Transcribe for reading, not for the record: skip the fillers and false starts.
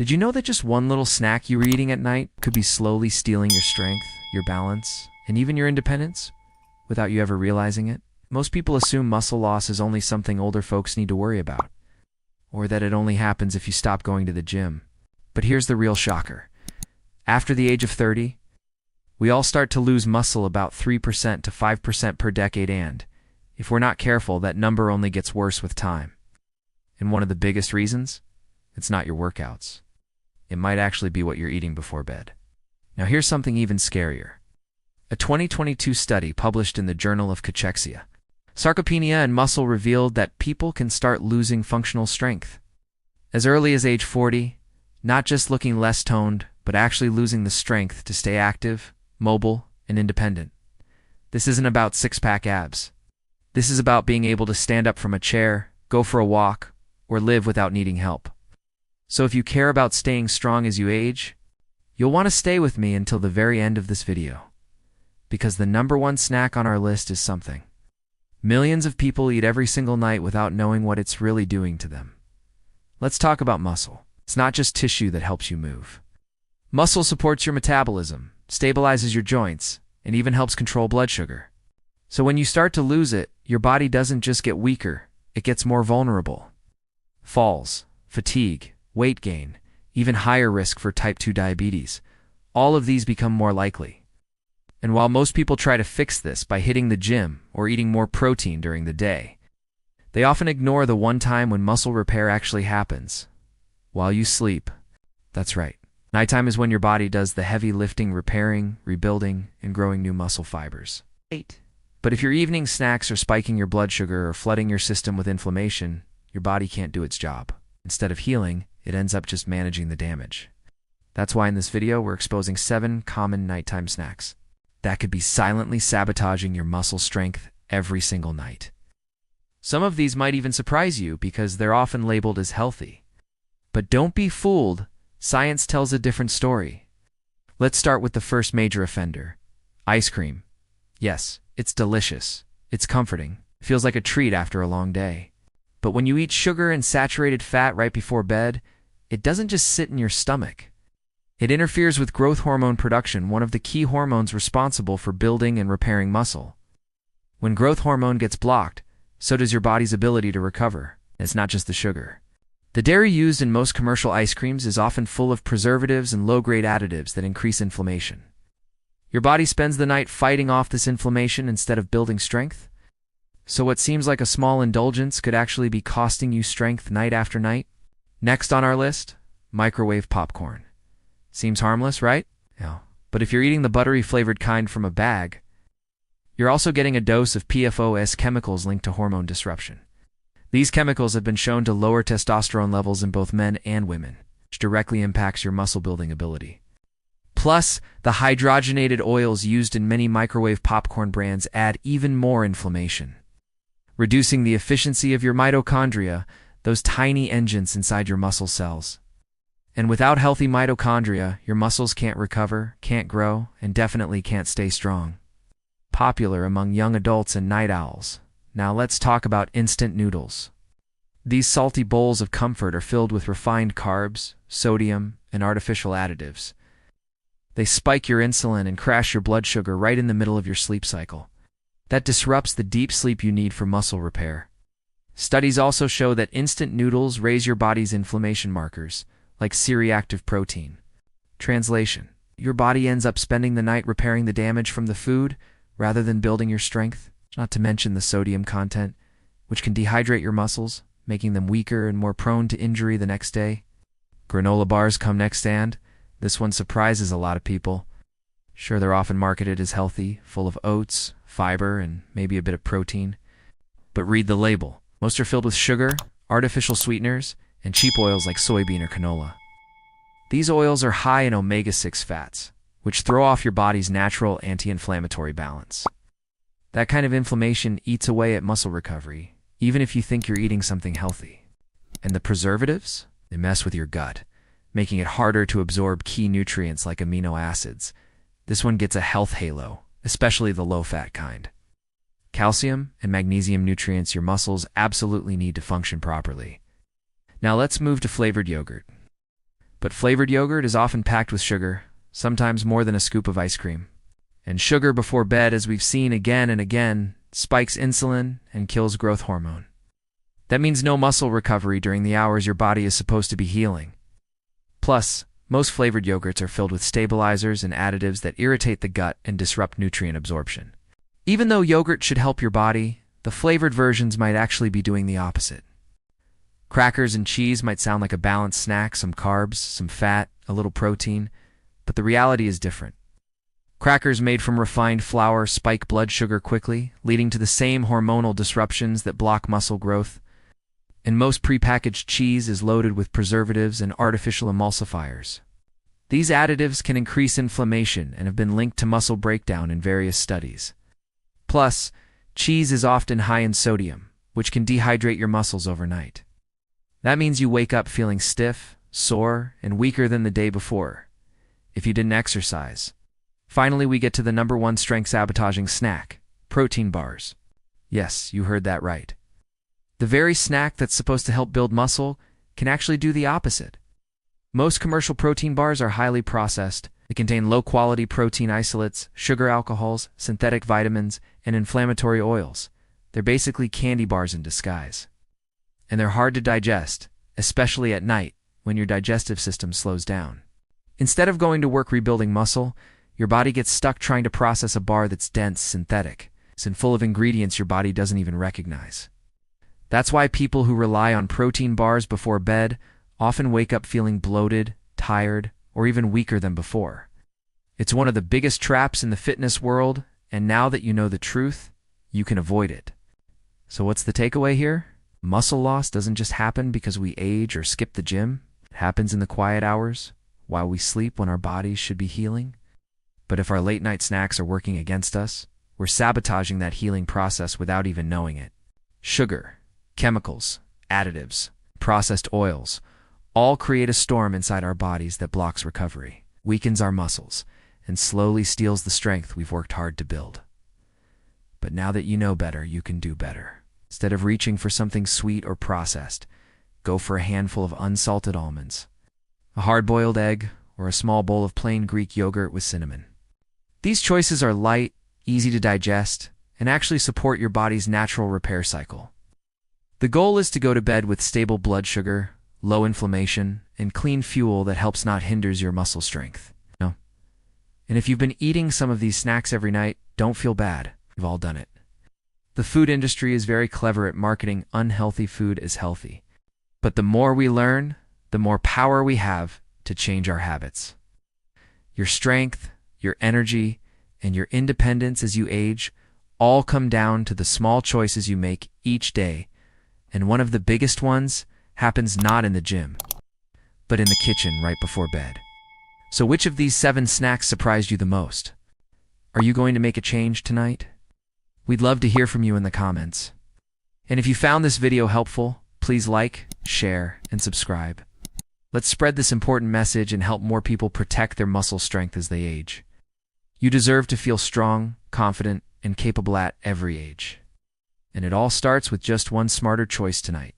Did you know that just one little snack you were eating at night could be slowly stealing your strength, your balance, and even your independence without you ever realizing it? Most people assume muscle loss is only something older folks need to worry about, or that it only happens if you stop going to the gym. But here's the real shocker. After the age of 30, we all start to lose muscle about 3% to 5% per decade, and if we're not careful, that number only gets worse with time. And one of the biggest reasons? It's not your workouts. It might actually be what you're eating before bed. Now here's something even scarier. A 2022 study published in the Journal of Cachexia, Sarcopenia and Muscle revealed that people can start losing functional strength as early as age 40, not just looking less toned, but actually losing the strength to stay active, mobile, and independent. This isn't about six-pack abs. This is about being able to stand up from a chair, go for a walk, or live without needing help. So if you care about staying strong as you age, you'll want to stay with me until the very end of this video. Because the number one snack on our list is something millions of people eat every single night without knowing what it's really doing to them. Let's talk about muscle. It's not just tissue that helps you move. Muscle supports your metabolism, stabilizes your joints, and even helps control blood sugar. So when you start to lose it, your body doesn't just get weaker, it gets more vulnerable. Falls, fatigue, weight gain, even higher risk for type 2 diabetes. All of these become more likely. And while most people try to fix this by hitting the gym or eating more protein during the day, they often ignore the one time when muscle repair actually happens. While you sleep. That's right. Nighttime is when your body does the heavy lifting, repairing, rebuilding, and growing new muscle fibers. But if your evening snacks are spiking your blood sugar or flooding your system with inflammation, your body can't do its job. Instead of healing, it ends up just managing the damage. That's why in this video, we're exposing 7 common nighttime snacks that could be silently sabotaging your muscle strength every single night. Some of these might even surprise you because they're often labeled as healthy. But don't be fooled. Science tells a different story. Let's start with the first major offender, ice cream. Yes, it's delicious. It's comforting. It feels like a treat after a long day. But when you eat sugar and saturated fat right before bed, it doesn't just sit in your stomach. It interferes with growth hormone production, one of the key hormones responsible for building and repairing muscle. When growth hormone gets blocked, so does your body's ability to recover. It's not just the sugar. The dairy used in most commercial ice creams is often full of preservatives and low-grade additives that increase inflammation. Your body spends the night fighting off this inflammation instead of building strength. So what seems like a small indulgence could actually be costing you strength night after night. Next on our list, microwave popcorn. Seems harmless, right? Yeah. But if you're eating the buttery flavored kind from a bag, you're also getting a dose of PFOS chemicals linked to hormone disruption. These chemicals have been shown to lower testosterone levels in both men and women, which directly impacts your muscle building ability. Plus, the hydrogenated oils used in many microwave popcorn brands add even more inflammation, reducing the efficiency of your mitochondria, those tiny engines inside your muscle cells. And without healthy mitochondria, your muscles can't recover, can't grow, and definitely can't stay strong. Popular among young adults and night owls. Now let's talk about instant noodles. These salty bowls of comfort are filled with refined carbs, sodium, and artificial additives. They spike your insulin and crash your blood sugar right in the middle of your sleep cycle. That disrupts the deep sleep you need for muscle repair. Studies also show that instant noodles raise your body's inflammation markers, like C-reactive protein. Translation: your body ends up spending the night repairing the damage from the food rather than building your strength, not to mention the sodium content, which can dehydrate your muscles, making them weaker and more prone to injury the next day. Granola bars come next, and this one surprises a lot of people. Sure, they're often marketed as healthy, full of oats, fiber, and maybe a bit of protein. But read the label. Most are filled with sugar, artificial sweeteners, and cheap oils like soybean or canola. These oils are high in omega-6 fats, which throw off your body's natural anti-inflammatory balance. That kind of inflammation eats away at muscle recovery, even if you think you're eating something healthy. And the preservatives? They mess with your gut, making it harder to absorb key nutrients like amino acids. This one gets a health halo, especially the low-fat kind. Calcium and magnesium nutrients your muscles absolutely need to function properly. Now let's move to flavored yogurt. But flavored yogurt is often packed with sugar, sometimes more than a scoop of ice cream. And sugar before bed, as we've seen again and again, spikes insulin and kills growth hormone. That means no muscle recovery during the hours your body is supposed to be healing. Plus, most flavored yogurts are filled with stabilizers and additives that irritate the gut and disrupt nutrient absorption. Even though yogurt should help your body, the flavored versions might actually be doing the opposite. Crackers and cheese might sound like a balanced snack, some carbs, some fat, a little protein, but the reality is different. Crackers made from refined flour spike blood sugar quickly, leading to the same hormonal disruptions that block muscle growth. And most prepackaged cheese is loaded with preservatives and artificial emulsifiers. These additives can increase inflammation and have been linked to muscle breakdown in various studies. Plus, cheese is often high in sodium, which can dehydrate your muscles overnight. That means you wake up feeling stiff, sore, and weaker than the day before, if you didn't exercise. Finally, we get to the number one strength-sabotaging snack, protein bars. Yes, you heard that right. The very snack that's supposed to help build muscle can actually do the opposite. Most commercial protein bars are highly processed. They contain low-quality protein isolates, sugar alcohols, synthetic vitamins, and inflammatory oils. They're basically candy bars in disguise. And they're hard to digest, especially at night when your digestive system slows down. Instead of going to work rebuilding muscle, your body gets stuck trying to process a bar that's dense, synthetic, and full of ingredients your body doesn't even recognize. That's why people who rely on protein bars before bed often wake up feeling bloated, tired, or even weaker than before. It's one of the biggest traps in the fitness world, and now that you know the truth, you can avoid it. So what's the takeaway here? Muscle loss doesn't just happen because we age or skip the gym. It happens in the quiet hours, while we sleep when our bodies should be healing. But if our late-night snacks are working against us, we're sabotaging that healing process without even knowing it. Sugar, chemicals, additives, processed oils, all create a storm inside our bodies that blocks recovery, weakens our muscles, and slowly steals the strength we've worked hard to build. But now that you know better, you can do better. Instead of reaching for something sweet or processed, go for a handful of unsalted almonds, a hard-boiled egg, or a small bowl of plain Greek yogurt with cinnamon. These choices are light, easy to digest, and actually support your body's natural repair cycle. The goal is to go to bed with stable blood sugar, low inflammation, and clean fuel that helps not hinders your muscle strength. No. And if you've been eating some of these snacks every night, don't feel bad. We've all done it. The food industry is very clever at marketing unhealthy food as healthy. But the more we learn, the more power we have to change our habits. Your strength, your energy, and your independence as you age all come down to the small choices you make each day. And one of the biggest ones happens not in the gym, but in the kitchen right before bed. So which of these 7 snacks surprised you the most? Are you going to make a change tonight? We'd love to hear from you in the comments. And if you found this video helpful, please like, share, and subscribe. Let's spread this important message and help more people protect their muscle strength as they age. You deserve to feel strong, confident, and capable at every age. And it all starts with just one smarter choice tonight.